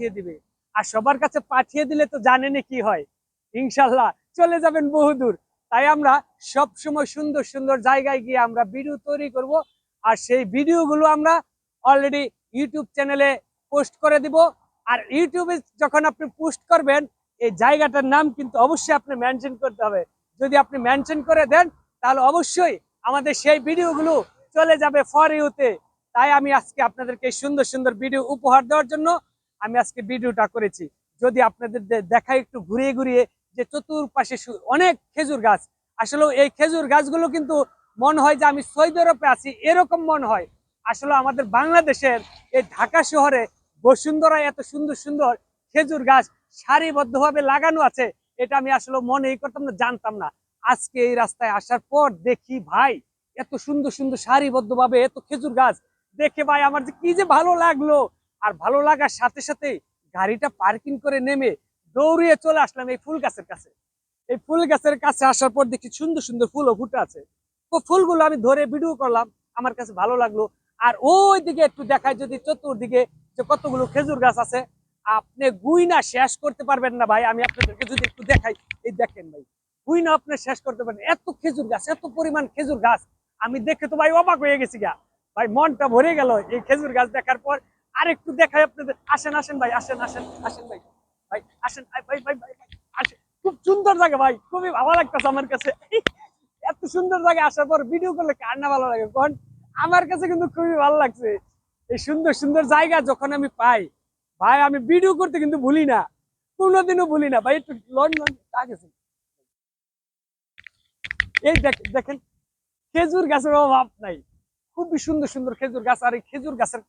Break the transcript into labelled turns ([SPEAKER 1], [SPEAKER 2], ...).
[SPEAKER 1] পাঠিয়ে দিবে। আর সবার কাছে পাঠিয়ে দিলে তো জানেনই কি হয়, ইনশাল্লাহ চলে যাবেন বহুদূর। তাই আমরা সব সময় সুন্দর সুন্দর জায়গায় গিয়ে আমরা ভিডিও তৈরি করব। আর সেই ভিডিওগুলো আমরা অলরেডি ইউটিউব চ্যানেলে পোস্ট করে দিব। আর ইউটিউবে যখন আপনি পোস্ট করবেন, এই জায়গাটার নাম কিন্তু অবশ্যই আপনি মেনশন করতে হবে। যদি আপনি মেনশন করে দেন, তাহলে অবশ্যই আমাদের সেই ভিডিওগুলো চলে যাবে ফর ইউতে। তাই আমি আজকে আপনাদেরকে সুন্দর সুন্দর ভিডিও উপহার দেওয়ার জন্য আমি আজকে ভিডিওটা করেছি। যদি আপনাদের দেখাই একটু ঘুরিয়ে ঘুরিয়ে যে চতুর্পাশে অনেক খেজুর গাছ। আসলে এই খেজুর গাছগুলো কিন্তু মনে হয় যে আমি সৌদি আরবে আছি, এরকম মনে হয়। আসলে আমাদের বাংলাদেশের এই ঢাকা শহরে বসুন্ধরায় এত সুন্দর সুন্দর খেজুর গাছ সারিবদ্ধভাবে লাগানো আছে, এটা আমি আসলে মনেই করতাম না, জানতাম না। আজকে এই রাস্তায় আসার পর দেখি ভাই, এত সুন্দর সুন্দর সারিবদ্ধভাবে এত খেজুর গাছ দেখে ভাই আমার যে কি যে ভালো লাগলো। আর ভালো লাগার সাথে সাথে গাড়িটা পার্কিং করে নেমে দৌড়িয়ে চলে আসলাম এই ফুল গাছের কাছে। এই ফুল গাছের কাছে আসার পর দেখি সুন্দর সুন্দর ফুলও ফুটে আছে। তো ফুলগুলো আমি ধরে ভিডিও করলাম, আমার কাছে ভালো লাগলো। আর ওই দিকে একটু দেখায় যদি চতুর্দিকে যে কতগুলো খেজুর গাছ আছে, আপনি গুইনা শেষ করতে পারবেন না ভাই। আমি আপনাদেরকে যদি একটু দেখাই, এই দেখেন ভাই, গুইনা আপনি শেষ করতে পারবেন এত খেজুর গাছ, এত পরিমাণ খেজুর গাছ। আমি দেখে তো ভাই অবাক হয়ে গেছি গা ভাই, মনটা ভরে গেল এই খেজুর গাছ দেখার পর। আর একটু দেখাই আপনাদের, আসেন আসেন ভাই, আসেন আসেন আসেন ভাই, ভাই আসেন ভাই ভাই ভাই ভাই আসেন। খুব সুন্দর জায়গা ভাই, খুবই ভালো লাগতেছে আমার কাছে। এত সুন্দর জায়গায় আসার পর ভিডিও করলে কার না ভালো লাগে কোন? আমার কাছে কিন্তু খুবই ভালো লাগছে। এই সুন্দর সুন্দর জায়গা যখন আমি পাই ভাই, আমি ভিডিও করতে কিন্তু ভুলি না, কোনোদিনও ভুলি না ভাই। একটু লন্ডন গেছে, এই দেখেন খেজুর গাছের অভাব নাই, খুবই সুন্দর সুন্দর খেজুর গাছ। আর এই খেজুর গাছের